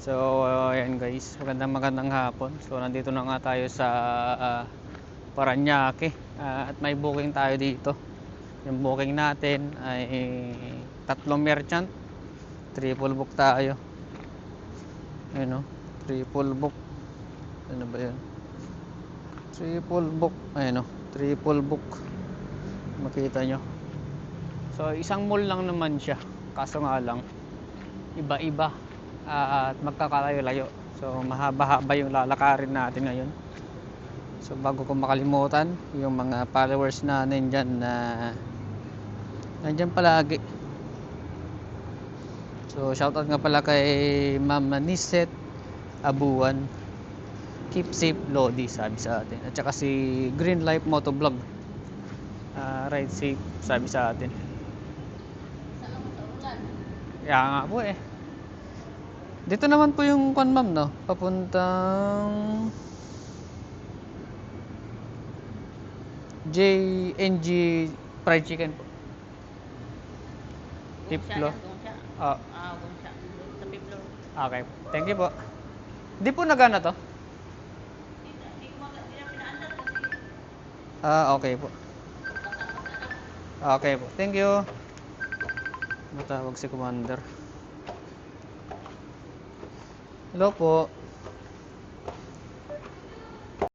So, ayan guys, magandang hapon. So, nandito na nga tayo sa Parañaque at may booking tayo dito. Yung booking natin ay tatlong merchant. Triple book tayo. Ayun o, triple book. Ano ba yun? Triple book. Ayun o, triple book. Makita nyo. So, isang mall lang naman siya. Kaso nga lang, iba-iba. At magkakalayo-layo. So mahaba-haba yung lalakarin natin ngayon. So bago ko makalimutan, yung mga followers natin dyan na nandyan palagi. So shoutout nga pala kay Mama Niset Abuan, Keep Safe Lodi sabi sa atin. At saka si Green Life Motovlog, Ride Safe sabi sa atin. Kaya nga po eh. Dito naman po yung kwan ma'am, no? Papuntang JNG Fried Chicken po. Tiplo. Sa Tiplo. Okay. Thank you po. Di po nagana to? Okay po. Okay po. Thank you. Matawag si Commander. Hello po.